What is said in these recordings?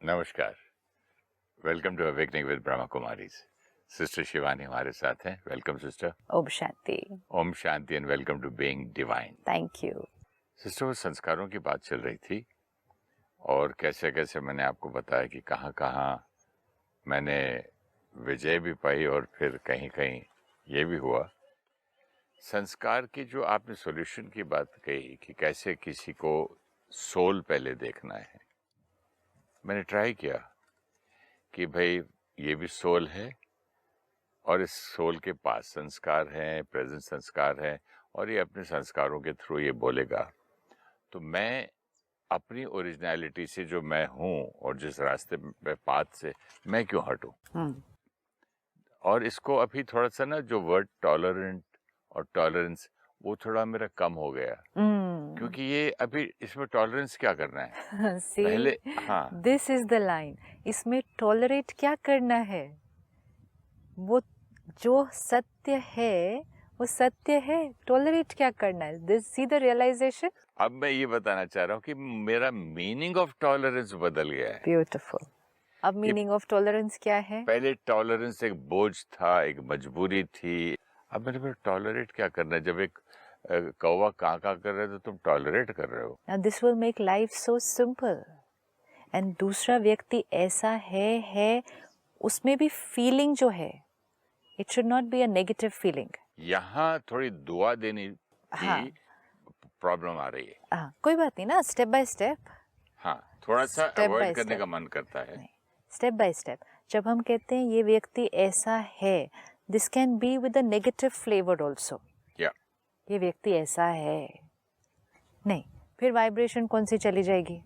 नमस्कार। Welcome to awakening with Brahma Kumaris. Sister Shivani हमारे साथ हैं। Welcome sister. ओम शांति। ओम शांति and welcome to being divine. Thank you sister, वो संस्कारों की बात चल रही थी और कैसे कैसे मैंने आपको बताया कि कहाँ कहाँ मैंने विजय भी पाई और फिर कहीं कहीं ये भी हुआ। संस्कार की जो आपने सॉल्यूशन की बात कही कि कैसे किसी को सोल पहले देखना है, मैंने ट्राई किया कि भाई ये भी सोल है और इस सोल के पास संस्कार हैं, प्रेजेंट संस्कार हैं और ये अपने संस्कारों के थ्रू ये बोलेगा। तो मैं अपनी ओरिजिनलिटी से जो मैं हूँ और जिस रास्ते पे पाथ से मैं क्यों हटूं। और इसको अभी थोड़ा सा ना जो वर्ड टॉलरेंट और टॉलरेंस वो थोड़ा मेरा कम हो गया, क्योंकि ये अभी इसमें टॉलरेंस क्या करना है पहले। हाँ, दिस इज द लाइन। इसमें टॉलरेट क्या करना है? वो जो सत्य है वो सत्य है, टॉलरेट क्या करना है? This see the realization. अब मैं ये बताना चाह रहा हूँ कि मेरा मीनिंग ऑफ टॉलरेंस बदल गया है। ब्यूटीफुल। अब मीनिंग ऑफ टॉलरेंस क्या है? पहले टॉलरेंस एक बोझ था, एक मजबूरी थी। अब मेरे पे टॉलरेट क्या करना है? जब एक कौवा कां कां कर रहा है तो तुम टॉलरेट कर रहे हो। Now this will make life so simple. And दूसरा व्यक्ति ऐसा है उसमें भी फीलिंग जो है, it should not be a negative feeling. यहाँ थोड़ी दुआ देने हाँ, की प्रॉब्लम आ रही है। हाँ, कोई बात नहीं ना, स्टेप बाय स्टेप। हाँ, थोड़ा सा Step अवॉइड by करने step. का मन करता है। नहीं, स्टेप बाय स्टेप। जब हम कहते हैं ये व्यक्ति ऐसा है, this can be with a negative flavour also. या ये व्यक्ति ऐसा है, नहीं, फिर वाइब्रेशन कौन सी चली जाएगी?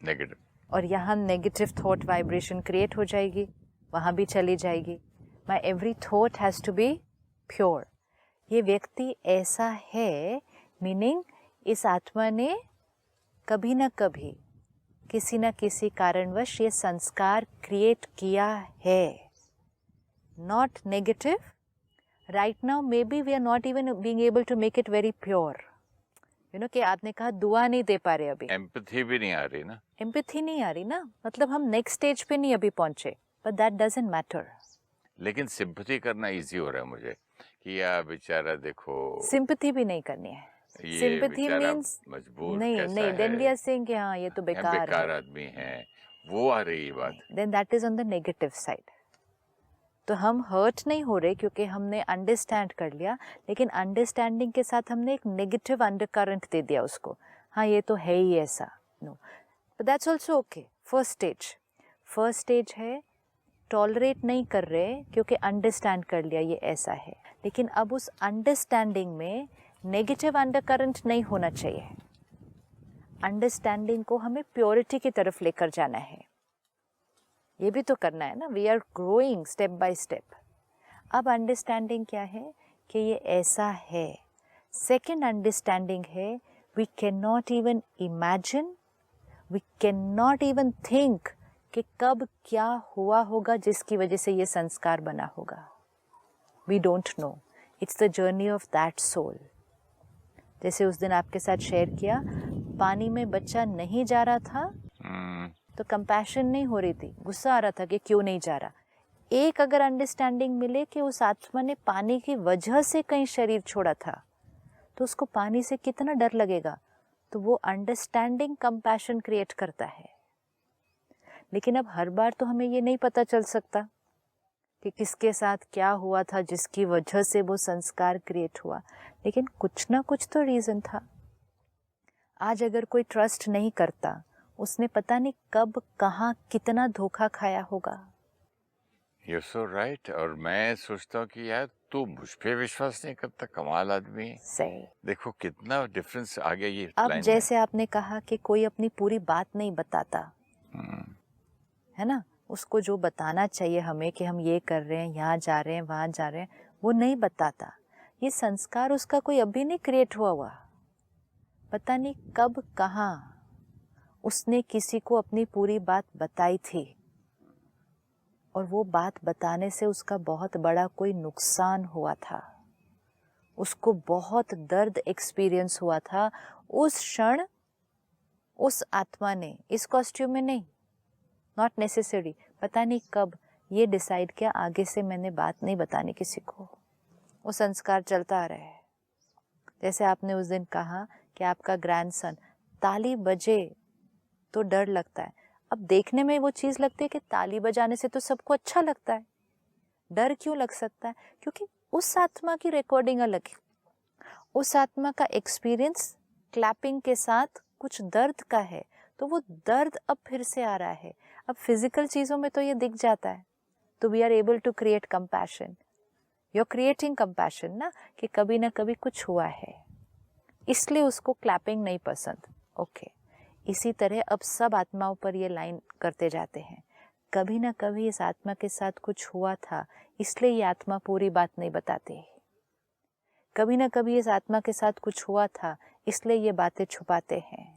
नेगेटिव। और यहाँ नेगेटिव थॉट वाइब्रेशन क्रिएट हो जाएगी, वहाँ भी चली जाएगी। My every thought has to be pure. ये व्यक्ति ऐसा है मीनिंग इस आत्मा ने कभी ना कभी किसी न किसी कारणवश ये संस्कार क्रिएट किया है। Not negative. Right now may be we are not even being able to make it very pure. You know कि आपने कहा दुआ नहीं दे पा रहे अभी, एम्पैथी भी नहीं आ रही ना। एम्पैथी नहीं आ रही ना, मतलब हम नेक्स्ट स्टेज पे नहीं अभी पहुंचे, बट दैट डजंट मैटर। लेकिन सिंपैथी करना इजी हो रहा है मुझे कि यार बेचारा देखो, सिंपैथी भी नहीं करनी है। ये सिंपैथी बेचारा मींस मजबूर नहीं कैसा नहीं, देन वी है, आर सेइंग कि हाँ ये तो बेकार बेकार है, आदमी है, वो आ रही है बात। Then that is on the negative side. तो हम हर्ट नहीं हो रहे क्योंकि हमने अंडरस्टैंड कर लिया, लेकिन अंडरस्टैंडिंग के साथ हमने एक नेगेटिव अंडरकरंट दे दिया उसको। हाँ ये तो है ही ऐसा, no, but that's also okay. First stage है टॉलरेट नहीं कर रहे क्योंकि अंडरस्टैंड कर लिया ये ऐसा है, लेकिन अब उस अंडरस्टैंडिंग में नेगेटिव अंडरकरंट नहीं होना चाहिए। अंडरस्टैंडिंग को हमें प्योरिटी की तरफ लेकर जाना है, ये भी तो करना है ना। We are growing step by step. अब अंडरस्टैंडिंग क्या है कि ये ऐसा है। सेकेंड अंडरस्टैंडिंग है we can not even imagine, we can not even think कि कब क्या हुआ होगा जिसकी वजह से ये संस्कार बना होगा। We don't know, it's the journey of that soul. जैसे उस दिन आपके साथ शेयर किया, पानी में बच्चा नहीं जा रहा था तो कंपैशन नहीं हो रही थी, गुस्सा आ रहा था कि क्यों नहीं जा रहा। एक अगर अंडरस्टैंडिंग मिले कि उस आत्मा ने पानी की वजह से कहीं शरीर छोड़ा था तो उसको पानी से कितना डर लगेगा, तो वो अंडरस्टैंडिंग कंपैशन क्रिएट करता है। लेकिन अब हर बार तो हमें ये नहीं पता चल सकता कि किसके साथ क्या हुआ था जिसकी वजह से वो संस्कार क्रिएट हुआ, लेकिन कुछ ना कुछ तो रीज़न था। आज अगर कोई ट्रस्ट नहीं करता, उसने पता नहीं कब कहाँ कितना धोखा खाया होगा। You're so right। और मैं सोचता हूँ कि यार तू मुझ पे विश्वास नहीं करता, कमाल आदमी है। सही। देखो कितना डिफरेंस आ गया ये अब लाइन जैसे आपने कहा कि कोई अपनी पूरी बात नहीं बताता, है ना, उसको जो बताना चाहिए हमें कि हम ये कर रहे हैं, यहाँ जा रहे हैं, वहाँ जा रहे हैं, वो नहीं बताता। ये संस्कार उसका कोई अभी नहीं क्रिएट हुआ, पता नहीं कब कहाँ उसने किसी को अपनी पूरी बात बताई थी और वो बात बताने से उसका बहुत बड़ा कोई नुकसान हुआ था, उसको बहुत दर्द एक्सपीरियंस हुआ था उस क्षण। उस आत्मा ने, इस कॉस्ट्यूम में नहीं, नॉट नेसेसरी, पता नहीं कब ये डिसाइड किया आगे से मैंने बात नहीं बतानी किसी को, वो संस्कार चलता रहे। जैसे आपने उस दिन कहा कि आपका ग्रैंडसन ताली बजे तो डर लगता है, अब देखने में वो चीज़ लगती है कि ताली बजाने से तो सबको अच्छा लगता है, डर क्यों लग सकता है? क्योंकि उस आत्मा की रिकॉर्डिंग अलग है, उस आत्मा का एक्सपीरियंस क्लैपिंग के साथ कुछ दर्द का है, तो वो दर्द अब फिर से आ रहा है। अब फिजिकल चीज़ों में तो ये दिख जाता है, तो we are able to create compassion. You are creating compassion ना, कि कभी ना कभी कुछ हुआ है, इसलिए उसको क्लैपिंग नहीं पसंद। ओके, इसी तरह अब सब आत्माओं पर ये लाइन करते जाते हैं, कभी ना कभी इस आत्मा के साथ कुछ हुआ था, इसलिए ये आत्मा पूरी बात नहीं बताती। कभी ना कभी इस आत्मा के साथ कुछ हुआ था, इसलिए ये बातें छुपाते हैं।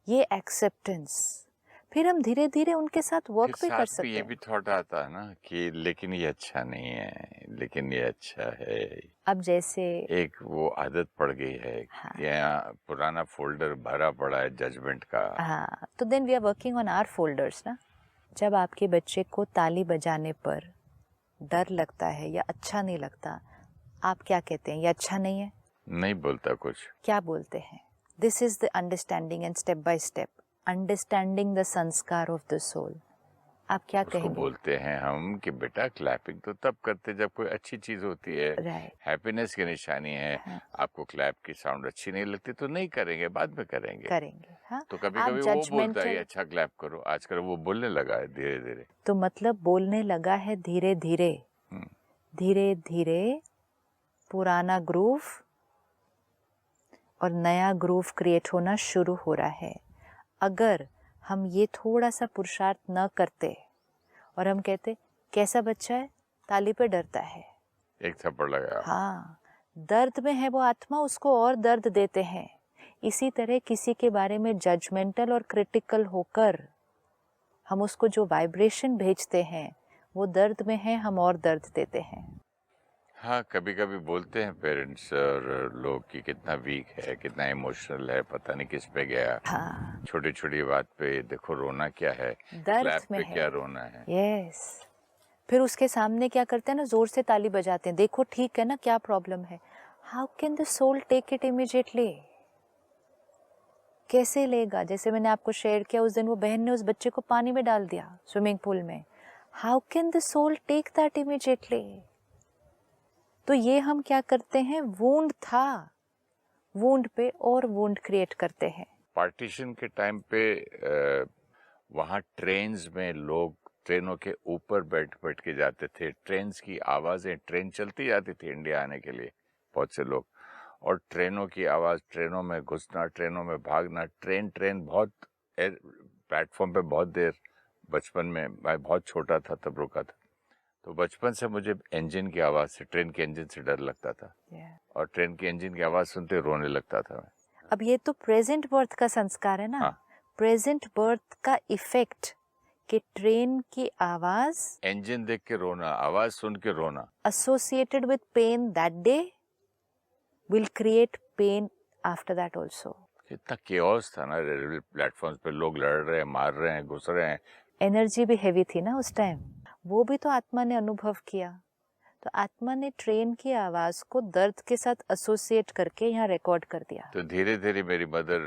ये एक्सेप्टेंस, फिर हम धीरे धीरे उनके साथ वर्क भी कर सकते हैं। ये भी थॉट आता है ना कि लेकिन ये अच्छा नहीं है, लेकिन ये अच्छा है। अब जैसे एक वो आदत पड़ गई है, हाँ, यहाँ पुराना फोल्डर भरा पड़ा है जजमेंट का। हाँ, तो then we are working on our folders ना। जब आपके बच्चे को ताली बजाने पर डर लगता है या अच्छा नहीं लगता, आप क्या कहते हैं? ये अच्छा नहीं है? नहीं बोलता कुछ। क्या बोलते हैं? This is the understanding and step by step understanding the संस्कार ऑफ द सोल। आप क्या उसको कहेंगे? बोलते हैं हम कि बेटा क्लैपिंग तो तब करते जब कोई अच्छी चीज होती है, राइट, हैप्पीनेस की निशानी है। हाँ, आपको क्लैप की साउंड अच्छी नहीं लगती तो नहीं करेंगे, बाद में करेंगे। करेंगे। हाँ, तो कभी आप कभी वो बोलता है जजमेंटल, अच्छा क्लैप करो, आजकल वो बोलने लगा है धीरे धीरे। तो मतलब बोलने लगा है धीरे धीरे, धीरे धीरे पुराना ग्रूव और नया ग्रूव क्रिएट होना शुरू हो रहा है। अगर हम ये थोड़ा सा पुरुषार्थ न करते और हम कहते कैसा बच्चा है, ताली पे डरता है, एक थप्पड़ लगा। हाँ, दर्द में है वो आत्मा, उसको और दर्द देते हैं। इसी तरह किसी के बारे में जजमेंटल और क्रिटिकल होकर हम उसको जो वाइब्रेशन भेजते हैं वो दर्द में है, हम और दर्द देते हैं। हाँ, कभी कभी बोलते हैं पेरेंट्स और लोग कि कितना वीक है, कितना इमोशनल है, पता नहीं किस पे गया। हाँ, छोटी छोटी बात पे देखो रोना क्या है, दर्द क्लैप में पे है। क्या रोना है। यस, फिर उसके सामने क्या करते हैं ना, जोर से ताली बजाते हैं, देखो ठीक है ना, क्या प्रॉब्लम है। How can the soul take it immediately? कैसे लेगा? जैसे मैंने आपको शेयर किया उस दिन, वो बहन ने उस बच्चे को पानी में डाल दिया, स्विमिंग पूल में। How can the soul take that immediately? तो ये हम क्या करते हैं, वुंड था, वुंड पे और वुंड क्रिएट करते हैं। पार्टीशन के टाइम पे वहाँ ट्रेन्स में लोग ट्रेनों के ऊपर बैठ बैठ के जाते थे। ट्रेन्स की आवाज़ें, ट्रेन चलती जाती थी इंडिया आने के लिए, बहुत से लोग, और ट्रेनों की आवाज़, ट्रेनों में घुसना, ट्रेनों में भागना। ट्रेन बहुत प्लेटफॉर्म पे बहुत देर, बचपन में मैं बहुत छोटा था तब रुका था, तो बचपन से मुझे इंजन की आवाज़ से, ट्रेन के इंजन से डर लगता था। और ट्रेन के इंजन की आवाज़ सुनते रोने लगता था मैं। अब ये तो प्रेजेंट बर्थ का संस्कार है ना। हाँ। प्रेजेंट बर्थ का इफेक्ट कि ट्रेन की आवाज, इंजन देख के रोना, आवाज सुन के रोना, associated with pain that day will create pain after that also. कितना केओस था ना रेलवे प्लेटफॉर्म्स पे, लोग लड़ रहे हैं, मार रहे हैं, घुस रहे हैं। एनर्जी भी हेवी थी ना उस टाइम, वो भी तो आत्मा ने अनुभव किया। तो आत्मा ने ट्रेन की आवाज को दर्द के साथ एसोसिएट करके यहाँ रिकॉर्ड कर दिया। तो धीरे धीरे मेरी मदर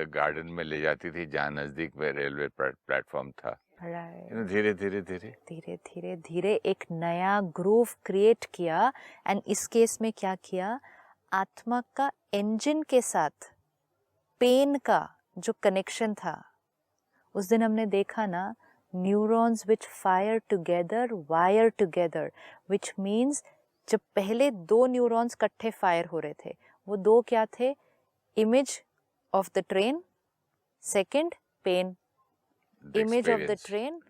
गार्डन में ले जाती थी जहाँ नजदीक में रेलवे प्लेटफॉर्म था। धीरे धीरे धीरे धीरे धीरे धीरे एक नया ग्रूव क्रिएट किया। एंड इस केस में क्या किया, आत्मा का इंजन के साथ पेन का जो कनेक्शन था, उस दिन हमने देखा ना, neurons which fire together wire together, which means जब पहले दो न्यूरॉन्स इकट्ठे फायर हो रहे थे, वो दो क्या थे, image of the train, second pain, image of the train,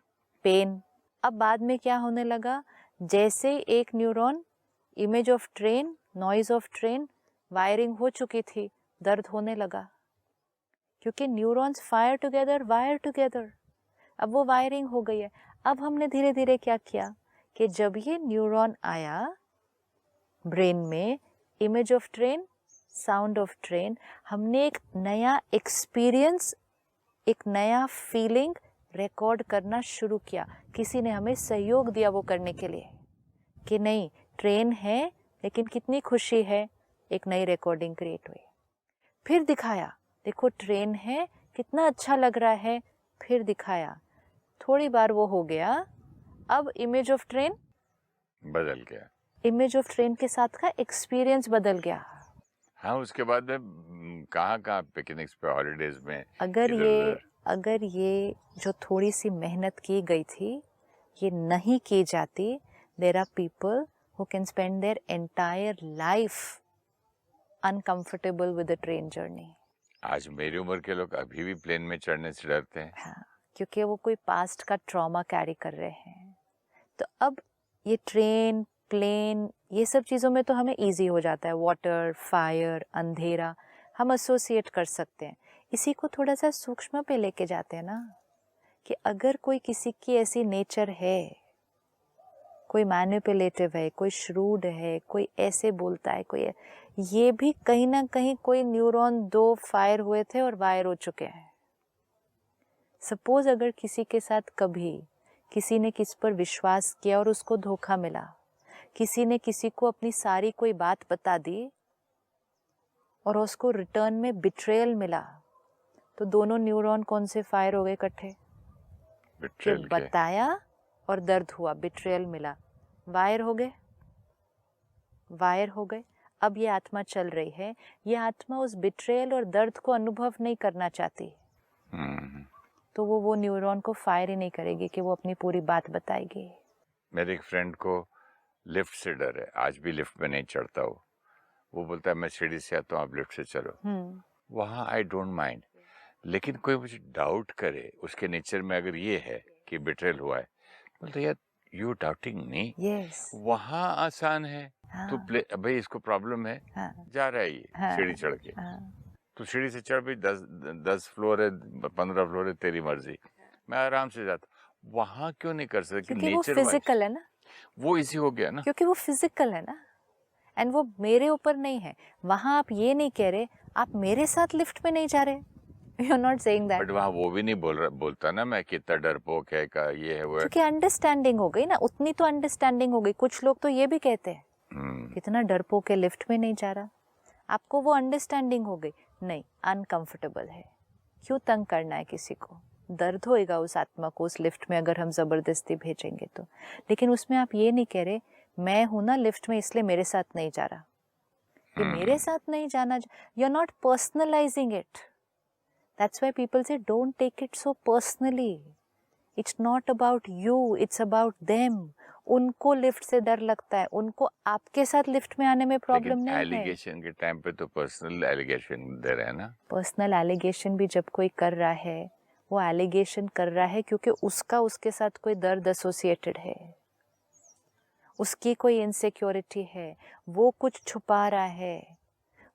pain. अब बाद में क्या होने लगा, जैसे एक neuron, image of train, noise of train, wiring हो चुकी थी, दर्द होने लगा, क्योंकि neurons fire together wire together, अब वो वायरिंग हो गई है। अब हमने धीरे धीरे क्या किया कि जब ये न्यूरॉन आया ब्रेन में, image of train, sound of train, हमने एक नया एक्सपीरियंस, एक नया फीलिंग रिकॉर्ड करना शुरू किया। किसी ने हमें सहयोग दिया वो करने के लिए कि नहीं, ट्रेन है लेकिन कितनी खुशी है, एक नई रिकॉर्डिंग क्रिएट हुई। फिर दिखाया, देखो ट्रेन है, कितना अच्छा लग रहा है। फिर दिखाया, थोड़ी बार वो हो गया, अब इमेज ऑफ ट्रेन बदल गया। इमेज ऑफ ट्रेन के साथ का एक्सपीरियंस बदल गया। हाँ, उसके बाद में कहाँ कहाँ पिकनिक्स पे, हॉलीडेज में अगर ये जो थोड़ी सी मेहनत की गई थी ये नहीं की जाती, there are people who can spend their entire life uncomfortable with the train journey. आज मेरी उम्र के लोग अभी भी प्लेन में चढ़ने से डरते हैं। हाँ, क्योंकि वो कोई पास्ट का ट्रॉमा कैरी कर रहे हैं। तो अब ये ट्रेन, प्लेन, ये सब चीज़ों में तो हमें इजी हो जाता है, वाटर, फायर, अंधेरा हम एसोसिएट कर सकते हैं। इसी को थोड़ा सा सूक्ष्म पे लेके जाते हैं ना, कि अगर कोई किसी की ऐसी नेचर है, कोई मैनिपुलेटिव है, कोई श्रूड है, कोई ऐसे बोलता है, कोई ये भी कहीं ना कहीं कोई न्यूरॉन 2 फायर हुए थे और वायर हो चुके हैं। सपोज अगर किसी के साथ कभी किसी ने किस पर विश्वास किया और उसको धोखा मिला, किसी ने किसी को अपनी सारी कोई बात बता दी और उसको रिटर्न में बिट्रेयल मिला, तो दोनों न्यूरॉन कौन से फायर हो गए इकट्ठे? कि बताया और दर्द हुआ, बिट्रेयल मिला, वायर हो गए। अब ये आत्मा चल रही है, ये आत्मा उस बिट्रेयल और दर्द को अनुभव नहीं करना चाहती, तो वो न्यूरॉन को फायर ही नहीं करेगी कि वो अपनी पूरी बात बताएगी। मेरे एक फ्रेंड को लिफ्ट से डर है, आज भी लिफ्ट में नहीं चढ़ता वो बोलता है मैं सीढ़ी से आता हूँ, आप लिफ्ट से चलो। वहाँ आई डोंट माइंड, लेकिन कोई मुझे डाउट करे उसके नेचर में अगर ये है कि बिट्रेल हुआ है, बोलते यार यू डाउटिंग मी, वहाँ आसान है। तो भाई इसको प्रॉब्लम है, जा रहा है ये सीढ़ी चढ़ के, तो सीढ़ी से चढ़ भी 10 फ्लोर है, 15 फ्लोर है, तेरी मर्जी, मैं आराम से जाता। वहाँ क्यों नहीं कर सकते? क्योंकि वो फिजिकल है ना, वो इजी हो गया ना, क्योंकि वो फिजिकल है ना, एंड वो मेरे ऊपर नहीं है। वहाँ आप ये नहीं कह रहे आप मेरे साथ लिफ्ट में नहीं जा रहे, you are not saying that. But वहाँ वो भी नहीं बोलता ना मैं कितना डरपोक है का, ये है वो है। क्योंकि अंडरस्टैंडिंग हो गई ना, उतनी तो अंडरस्टैंडिंग हो गई। कुछ लोग तो ये भी कहते हैं कितना डरपोक है, लिफ्ट में नहीं जा रहा। आपको वो अंडरस्टैंडिंग हो गई, नहीं अनकंफर्टेबल है, क्यों तंग करना है किसी को, दर्द होएगा उस आत्मा को उस लिफ्ट में अगर हम जबरदस्ती भेजेंगे तो। लेकिन उसमें आप ये नहीं कह रहे मैं हूं ना लिफ्ट में इसलिए मेरे साथ नहीं जा रहा, ये मेरे साथ नहीं जाना, you are not personalizing it. That's why people say don't take it so personally, it's not about you, it's about them. उनको लिफ्ट से डर लगता है, उनको आपके साथ लिफ्ट में आने में प्रॉब्लम नहीं है। एलिगेशन के टाइम पे तो पर्सनल एलिगेशन दे रहे हैं ना। पर्सनल एलिगेशन भी जब कोई कर रहा है, वो एलिगेशन कर रहा है क्योंकि उसका उसके साथ कोई दर्द एसोसिएटेड है, उसकी कोई इनसिक्योरिटी है, वो कुछ छुपा रहा है,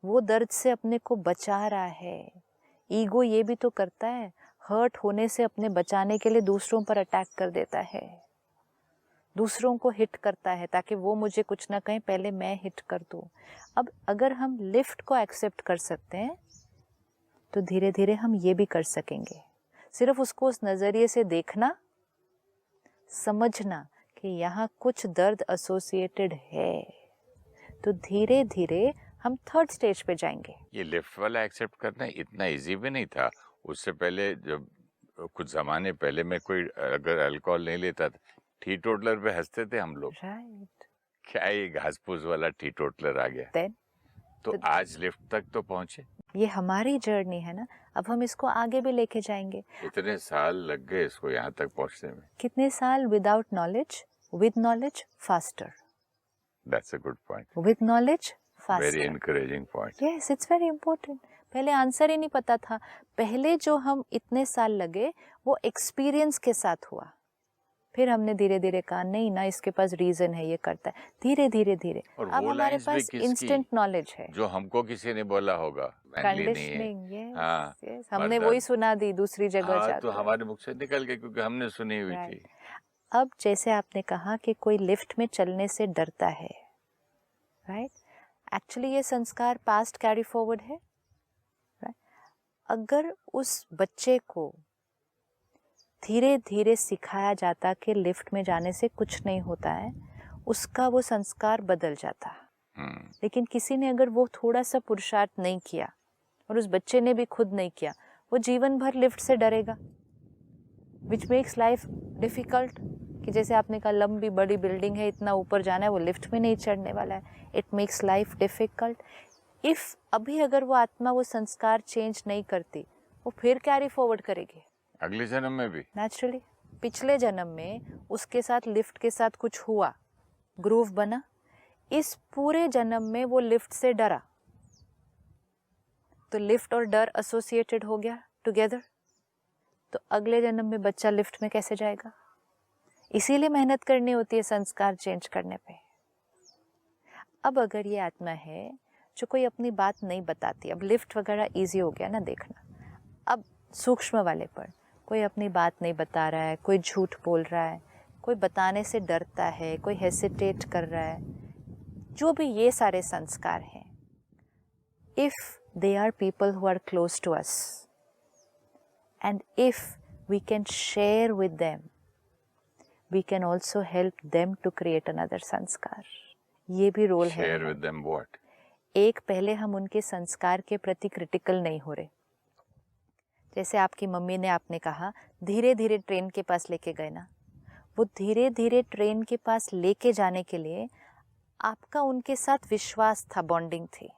वो दर्द से अपने को बचा रहा है। ईगो ये भी तो करता है, हर्ट होने से अपने बचाने के लिए दूसरों पर अटैक कर देता है, दूसरों को हिट करता है ताकि वो मुझे कुछ ना कहें, पहले मैं हिट कर दूं। अब अगर हम लिफ्ट को एक्सेप्ट कर सकते हैं तो धीरे धीरे हम ये भी कर सकेंगे। सिर्फ उसको उस नज़रिए से देखना, समझना कि यहाँ कुछ दर्द एसोसिएटेड है, तो धीरे धीरे हम थर्ड स्टेज पे जाएंगे। ये लिफ्ट वाला एक्सेप्ट करना इतना इजी भी नहीं था। उससे पहले जब कुछ जमाने पहले मैं कोई अगर अल्कोहल नहीं लेता था, टीटोटलर पे हंसते थे हम लोग। राइट, क्या ये घास फूस वाला टीटोटलर आ गया। तो आज लिफ्ट तक तो पहुंचे। ये हमारी जर्नी है ना, अब हम इसको आगे भी लेके जाएंगे। इतने साल लग गए इसको यहाँ तक पहुंचने में। कितने साल? Without knowledge, with knowledge faster. That's a good point. With knowledge faster, very encouraging point. Yes, it's very important. पहले आंसर ही नहीं पता था, पहले जो हम इतने साल लगे वो एक्सपीरियंस के साथ हुआ, फिर हमने धीरे धीरे कहा नहीं ना इसके पास रीजन है, ये करता है, धीरे धीरे धीरे। अब हमारे पास इंस्टेंट नॉलेज है जो हमको किसी ने बोला होगा, कंडीशनिंग, हाँ, यस, हमने वही सुना दी दूसरी जगह जाकर, तो हमारे मुख से निकल गए क्योंकि हमने सुनी हुई थी। अब जैसे आपने कहा कि कोई लिफ्ट में चलने से डरता है, राइट, एक्चुअली ये संस्कार पास्ट कैरी फॉरवर्ड है, राइट। अगर उस बच्चे को धीरे धीरे सिखाया जाता कि लिफ्ट में जाने से कुछ नहीं होता है, उसका वो संस्कार बदल जाता। लेकिन किसी ने अगर वो थोड़ा सा पुरुषार्थ नहीं किया और उस बच्चे ने भी खुद नहीं किया, वो जीवन भर लिफ्ट से डरेगा, विच मेक्स लाइफ डिफिकल्ट। कि जैसे आपने कहा लंबी बड़ी बिल्डिंग है, इतना ऊपर जाना है, वो लिफ्ट में नहीं चढ़ने वाला है, it makes life difficult. If अभी अगर वो आत्मा वो संस्कार चेंज नहीं करती, वो फिर कैरी फॉरवर्ड करेगी अगले जन्म में भी। नेचुरली पिछले जन्म में उसके साथ लिफ्ट के साथ कुछ हुआ, ग्रूव बना, इस पूरे जन्म में वो लिफ्ट से डरा, तो लिफ्ट और डर एसोसिएटेड हो गया टुगेदर, तो अगले जन्म में बच्चा लिफ्ट में कैसे जाएगा? इसीलिए मेहनत करनी होती है संस्कार चेंज करने पे। अब अगर ये आत्मा है जो कोई अपनी बात नहीं बताती, अब लिफ्ट वगैरह इजी हो गया ना देखना, अब सूक्ष्म वाले पर कोई अपनी बात नहीं बता रहा है, कोई झूठ बोल रहा है, कोई बताने से डरता है, कोई हेसिटेट कर रहा है, जो भी ये सारे संस्कार हैं, if they are people who are close to us and if we can share with them, we can also help them to create another sanskar. ये भी रोल है। Share with them what? एक, पहले हम उनके संस्कार के प्रति क्रिटिकल नहीं हो रहे। जैसे आपकी मम्मी ने, आपने कहा धीरे धीरे ट्रेन के पास लेके गए ना, वो धीरे धीरे ट्रेन के पास लेके जाने के लिए आपका उनके साथ विश्वास था, बॉन्डिंग थी।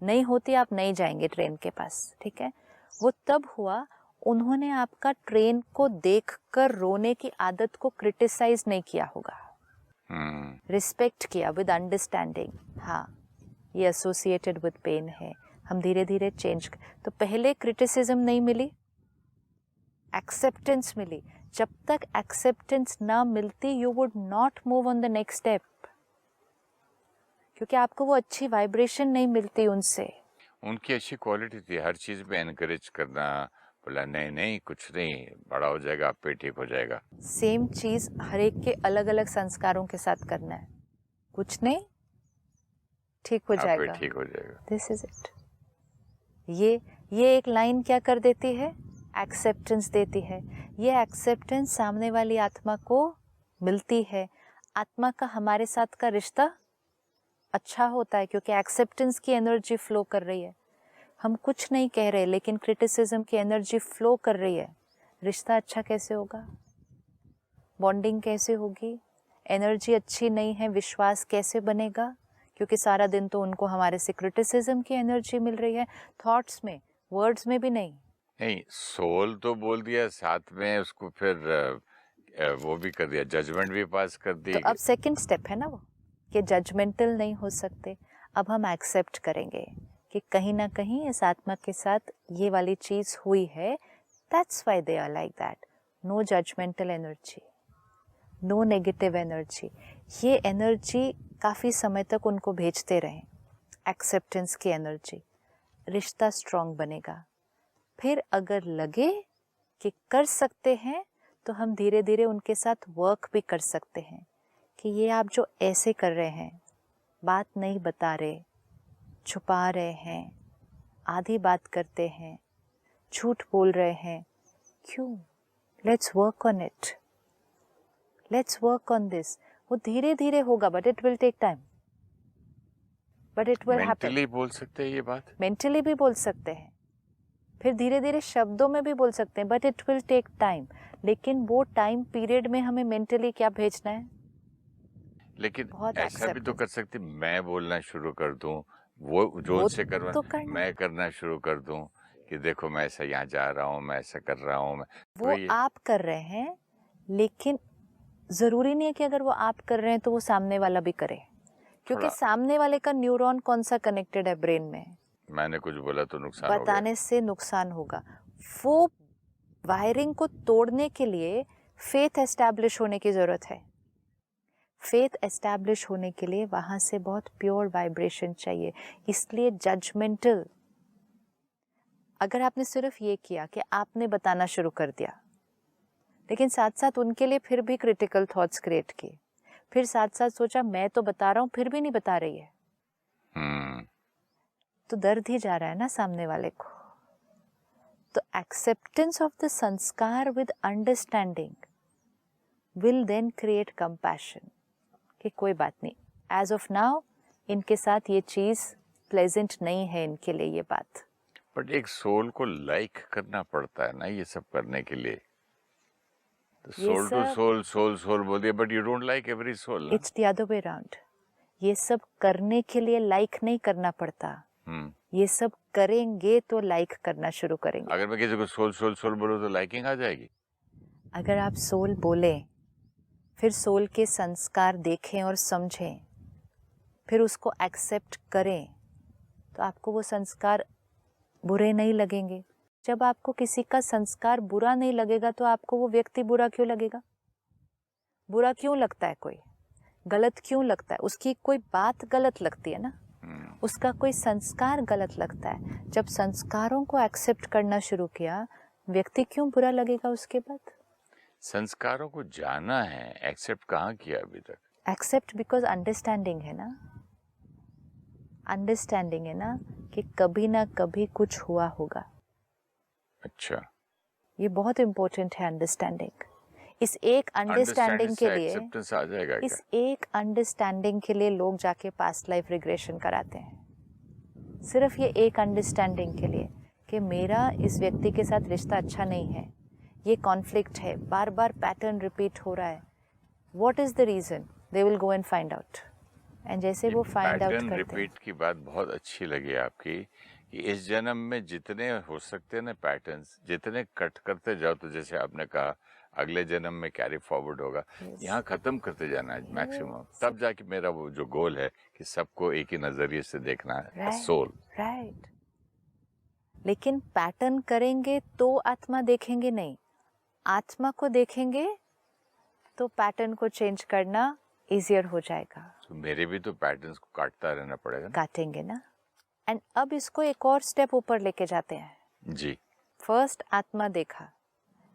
नहीं होती आप नहीं जाएंगे ट्रेन के पास, ठीक है। वो तब हुआ, उन्होंने आपका ट्रेन को देखकर रोने की आदत को क्रिटिसाइज नहीं किया होगा, रिस्पेक्ट किया विद अंडरस्टैंडिंग। हाँ, ये एसोसिएटेड विद पेन है, हम धीरे धीरे चेंज। तो पहले क्रिटिसिज्म नहीं मिली, एक्सेप्टेंस मिली। जब तक एक्सेप्टेंस ना मिलती, you would not move on the next step, क्योंकि आपको वो अच्छी वाइब्रेशन नहीं मिलती उनसे। उनकी अच्छी क्वालिटी थी, हर चीज पे एनकरेज करना, बोला नहीं नहीं कुछ नहीं, बड़ा हो जाएगा, आप पे ठीक हो जाएगा। सेम चीज हर एक के अलग अलग संस्कारों के साथ करना है, कुछ नहीं ठीक हो जाएगा, आप पे ठीक हो जाएगा। This is it. ये एक लाइन क्या कर देती है? एक्सेप्टेंस देती है। ये एक्सेप्टेंस सामने वाली आत्मा को मिलती है। आत्मा का हमारे साथ का रिश्ता अच्छा होता है, क्योंकि एक्सेप्टेंस की एनर्जी फ्लो कर रही है। हम कुछ नहीं कह रहे, लेकिन क्रिटिसिज्म की एनर्जी फ्लो कर रही है। रिश्ता अच्छा कैसे होगा? बॉन्डिंग कैसे होगी? एनर्जी अच्छी नहीं है, विश्वास कैसे बनेगा? क्योंकि सारा दिन तो उनको हमारे से क्रिटिसिज्म की एनर्जी मिल रही है, थॉट्स में, वर्ड्स में भी नहीं। नहीं, सोल तो बोल दिया, साथ में उसको फिर वो भी कर दिया, जजमेंट भी पास कर दी। तो अब सेकंड स्टेप है ना वो, कि जजमेंटल नहीं हो सकते। अब हम एक्सेप्ट करेंगे कि कहीं ना कहीं इस आत्मा के साथ ये वाली चीज हुई है, that's why they are like that. No judgmental energy, no negative energy. ये एनर्जी काफ़ी समय तक उनको भेजते रहें, एक्सेप्टेंस की एनर्जी। रिश्ता स्ट्रॉन्ग बनेगा। फिर अगर लगे कि कर सकते हैं, तो हम धीरे धीरे उनके साथ वर्क भी कर सकते हैं कि ये आप जो ऐसे कर रहे हैं, बात नहीं बता रहे, छुपा रहे हैं, आधी बात करते हैं, झूठ बोल रहे हैं, क्यों? Let's work on it, let's work on this. वो धीरे धीरे होगा, but it will take time, but it will happen. Mentally बोल सकते हैं ये बात, मेंटली भी बोल सकते हैं, फिर धीरे धीरे शब्दों में भी बोल सकते हैं, but it will take time. लेकिन वो टाइम पीरियड में हमें मेंटली क्या भेजना है? लेकिन बहुत ऐसा भी तो acceptance। कर सकती, मैं बोलना शुरू कर दूं, वो जो वो उनसे करवा, तो करना। मैं करना शुरू कर दूं कि देखो मैं ऐसा यहाँ जा रहा हूँ, मैं ऐसा कर रहा हूँ। वो वही है। आप कर रहे हैं, लेकिन जरूरी नहीं है कि अगर वो आप कर रहे हैं तो वो सामने वाला भी करे, क्योंकि थोड़ा सामने वाले का न्यूरॉन कौन सा कनेक्टेड है ब्रेन में? मैंने कुछ बोला तो नुकसान हो गया। बताने से नुकसान होगा। वो वायरिंग को तोड़ने के लिए फेथ एस्टैब्लिश होने की जरूरत है। फेथ एस्टैब्लिश होने के लिए वहां से बहुत प्योर वाइब्रेशन चाहिए। इसलिए जजमेंटल, अगर आपने सिर्फ ये किया कि आपने बताना शुरू कर दिया, लेकिन साथ साथ उनके लिए फिर भी क्रिटिकल थॉट्स क्रिएट किए, फिर साथ साथ सोचा मैं तो बता रहा हूँ, फिर भी नहीं बता रही है, तो दर्द ही जा रहा है ना सामने वाले को। तो acceptance of the संस्कार with understanding will then create compassion कि कोई बात नहीं, as of now इनके साथ ये चीज़ pleasant नहीं है इनके लिए ये बात। बट एक सोल को लाइक करना पड़ता है ना ये सब करने के लिए। Soul to soul, soul soul बोल दिया, but you don't like every soul. It's the other way round. ये सब करने के लिए लाइक नहीं करना पड़ता। ये सब करेंगे तो लाइक करना शुरू करेंगे। अगर मैं किसी को सोल सोल सोल बोलूं तो लाइकिंग आ जाएगी। अगर आप सोल बोले, फिर सोल के संस्कार देखें और समझें, फिर उसको एक्सेप्ट करें, तो आपको वो संस्कार बुरे नहीं लगेंगे। जब आपको किसी का संस्कार बुरा नहीं लगेगा तो आपको वो व्यक्ति बुरा क्यों लगेगा? बुरा क्यों लगता है? कोई गलत क्यों लगता है? उसकी कोई बात गलत लगती है ना, उसका कोई संस्कार गलत लगता है। जब संस्कारों को एक्सेप्ट करना शुरू किया, व्यक्ति क्यों बुरा लगेगा उसके बाद? संस्कारों को जाना है, एक्सेप्ट कहाँ किया अभी तक? एक्सेप्ट बिकॉज अंडरस्टैंडिंग है ना, अंडरस्टैंडिंग है ना कि कभी ना कभी कुछ हुआ होगा। अच्छा, ये बहुत इम्पोर्टेंट है अंडरस्टैंडिंग। इस एक अंडरस्टैंडिंग के लिए, एक्सेप्टेंस आ जाएगा क्या? इस एक अंडरस्टैंडिंग के लिए लोग जाके पास्ट लाइफ रिग्रेशन कराते हैं। सिर्फ ये एक अंडरस्टैंडिंग के लिए कि मेरा इस व्यक्ति के साथ रिश्ता अच्छा नहीं है, ये कॉन्फ्लिक्ट है, बार बार पैटर्न रिपीट हो रहा है। What is the reason? They will go and find out. And जैसे वो फाइंड आउट करते हैं। रिपीट की बात बहुत अच्छी लगी आपकी कि इस जन्म में जितने हो सकते हैं ना पैटर्न्स, जितने कट करते जाओ, तो जैसे आपने कहा अगले जन्म में कैरी फॉरवर्ड होगा। यहाँ खत्म करते जाना है मैक्सिमम, तब जाके मेरा वो जो गोल है कि सबको एक ही नजरिए से देखना है, सोल। राइट। लेकिन पैटर्न करेंगे तो आत्मा देखेंगे नहीं, आत्मा को देखेंगे तो पैटर्न को चेंज करना इजियर हो जाएगा। तो मेरे भी तो पैटर्न्स को काटता रहना पड़ेगा ना? काटेंगे ना। एंड अब इसको एक और स्टेप ऊपर लेके जाते हैं जी। फर्स्ट आत्मा देखा,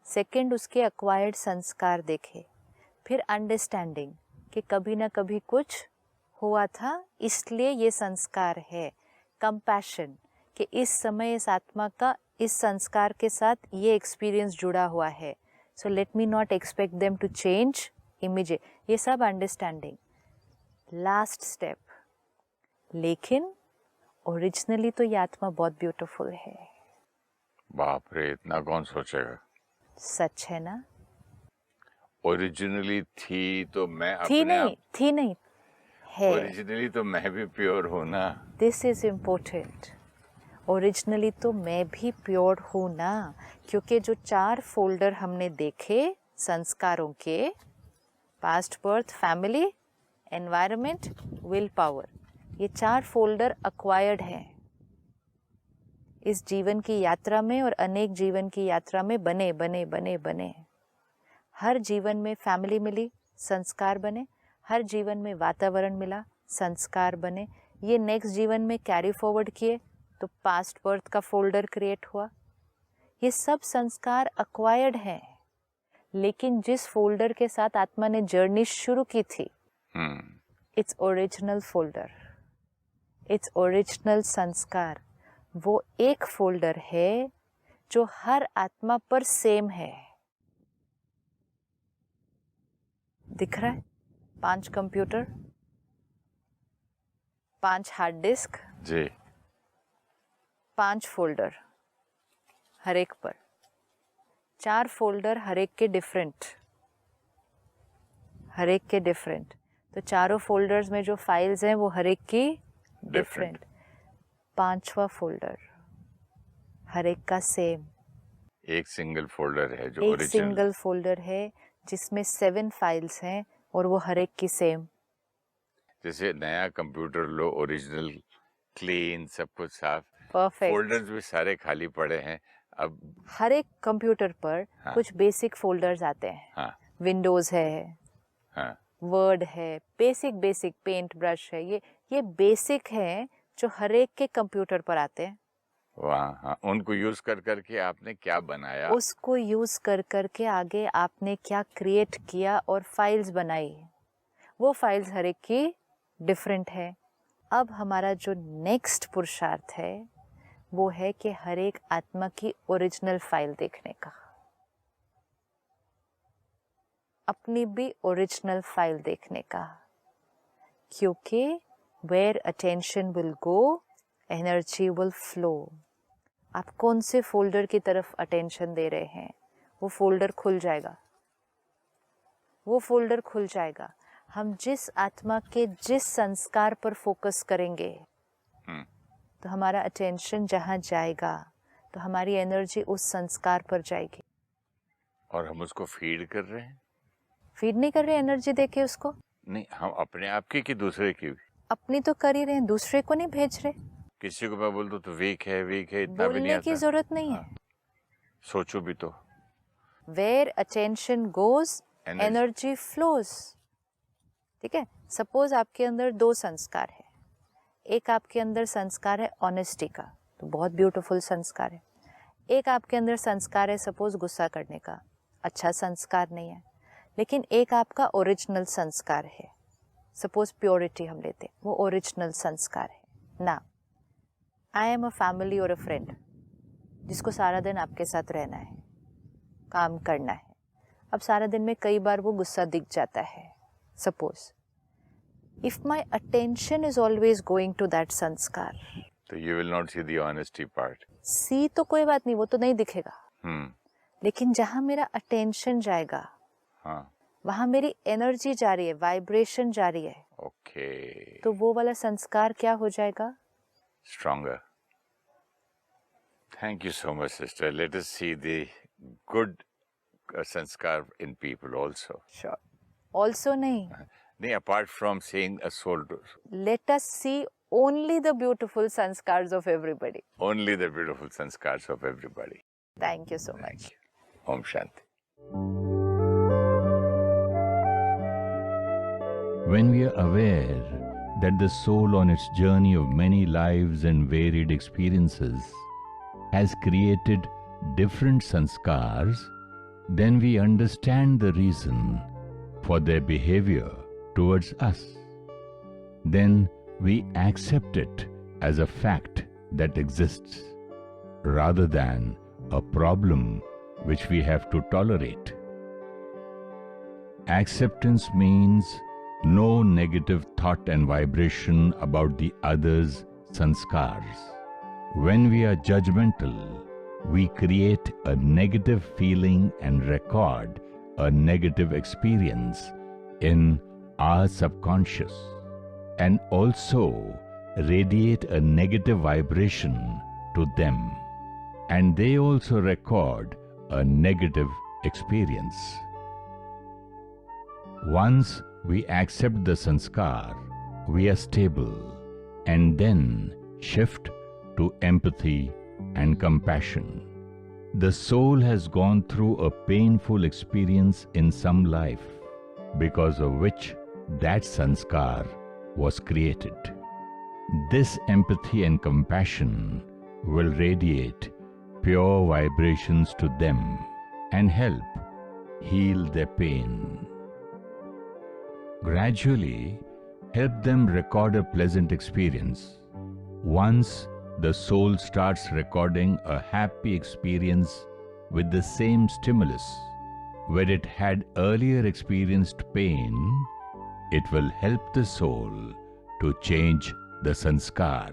सेकंड उसके अक्वायर्ड संस्कार देखे, फिर अंडरस्टैंडिंग कि कभी ना कभी कुछ हुआ था इसलिए ये संस्कार है, कंपैशन कि इस समय इस आत्मा का इस संस्कार के साथ ये एक्सपीरियंस जुड़ा हुआ है, so let me not expect them to change immediate. ये सब अंडरस्टैंडिंग। लास्ट स्टेप, लेकिन ओरिजिनली तो ये आत्मा बहुत ब्यूटीफुल है। बाप रे, इतना कौन सोचेगा? सच है ना? ओरिजिनली थी तो मैं थी अपने नहीं, थी नहीं है। ओरिजिनली तो मैं भी प्योर हूँ ना। This is important. ओरिजिनली तो मैं भी प्योर हूँ ना, क्योंकि जो 4 फोल्डर हमने देखे संस्कारों के, past birth, family, environment, will power, ये 4 फोल्डर अक्वायर्ड हैं इस जीवन की यात्रा में और अनेक जीवन की यात्रा में बने बने बने बने। हर जीवन में फैमिली मिली, संस्कार बने, हर जीवन में वातावरण मिला, संस्कार बने, ये नेक्स्ट जीवन में कैरी फॉरवर्ड किए तो पास्ट बर्थ का फोल्डर क्रिएट हुआ। ये सब संस्कार अक्वायर्ड हैं, लेकिन जिस फोल्डर के साथ आत्मा ने जर्नी शुरू की थी, its original folder, its original संस्कार, वो एक फोल्डर है जो हर आत्मा पर सेम है। दिख रहा है? 5 कंप्यूटर, 5 हार्ड डिस्क जी, 5 फोल्डर हर एक पर, 4 फोल्डर हर एक के डिफरेंट, हर एक के डिफरेंट। तो चारों फोल्डर्स में जो फाइल्स हैं वो हर एक की डिफरेंट। 5वां फोल्डर हर एक का सेम, एक सिंगल फोल्डर है जो एक ओरिजिनल। सिंगल फोल्डर है जिसमें 7 फाइल्स हैं और वो हर एक की सेम। जैसे नया कंप्यूटर लो, ओरिजिनल, क्लीन, सब कुछ साफ, परफेक्ट। फोल्डर्स भी सारे खाली पड़े हैं। अब हर एक कंप्यूटर पर कुछ बेसिक फोल्डर्स आते हैं। विंडोज है, वर्ड है, बेसिक पेंट ब्रश है, ये बेसिक है जो हर एक के कंप्यूटर पर आते हैं। हाँ, उनको यूज कर करके आपने क्या बनाया, उसको यूज कर करके आगे आपने क्या क्रिएट किया और फाइल्स बनाई, वो फाइल्स हर एक की डिफरेंट है। अब हमारा जो नेक्स्ट पुरुषार्थ है वो है कि हर एक आत्मा की ओरिजिनल फाइल देखने का, अपनी भी ओरिजिनल फाइल देखने का, क्योंकि where attention will go energy will flow. आप कौन से फोल्डर की तरफ अटेंशन दे रहे हैं, वो फोल्डर खुल जाएगा, वो फोल्डर खुल जाएगा। हम जिस आत्मा के जिस संस्कार पर फोकस करेंगे तो हमारा अटेंशन जहाँ जाएगा तो हमारी एनर्जी उस संस्कार पर जाएगी। और हम उसको फीड कर रहे हैं? फीड नहीं कर रहे एनर्जी देके उसको, नहीं, हम अपने आप की कि दूसरे की भी? अपनी तो कर ही रहे हैं, दूसरे को नहीं भेज रहे। किसी को मैं बोल दूं तो वीक है इतना भी नहीं बोलने आता। की जरूरत नहीं है। सोचो भी तो। Where attention goes energy flows. ठीक है, सपोज आपके अंदर दो संस्कार है, एक आपके अंदर संस्कार है ऑनेस्टी का, तो बहुत ब्यूटीफुल संस्कार है। एक आपके अंदर संस्कार है सपोज गुस्सा करने का, अच्छा संस्कार नहीं है। लेकिन एक आपका ओरिजिनल संस्कार है, सपोज प्योरिटी हम लेते हैं, वो ओरिजिनल संस्कार है ना। आई एम अ फैमिली और अ फ्रेंड जिसको सारा दिन आपके साथ रहना है, काम करना है। अब सारा दिन में कई बार वो गुस्सा दिख जाता है। Suppose if my attention is always going to that sanskar, तो you will not see the honesty part. See तो कोई बात नहीं, वो तो नहीं दिखेगा। लेकिन जहां मेरा अटेंशन जाएगा, हाँ, वहां मेरी एनर्जी जा रही है, वाइब्रेशन जा रही है। ओके। तो वो वाला संस्कार क्या हो जाएगा? Stronger. Thank you so much, sister. Let us see the good sanskar in people also. Sure. Also नहीं. नहीं, apart from seeing a soul. Let us see only the beautiful sanskars of everybody. Only the beautiful sanskars of everybody. Thank you so much. Thank you. Om Shanti. When we are aware that the soul on its journey of many lives and varied experiences has created different sanskars, then we understand the reason for their behavior towards us. Then we accept it as a fact that exists, rather than a problem which we have to tolerate. Acceptance means no negative thought and vibration about the other's sanskars. When we are judgmental, we create a negative feeling and record a negative experience in our subconscious, and also radiate a negative vibration to them, and they also record a negative experience. Once we accept the sanskar, we are stable, and then shift to empathy and compassion. The soul has gone through a painful experience in some life, because of which that sanskar was created. This empathy and compassion will radiate pure vibrations to them and help heal their pain. Gradually, help them record a pleasant experience. Once the soul starts recording a happy experience with the same stimulus where it had earlier experienced pain, it will help the soul to change the sanskar.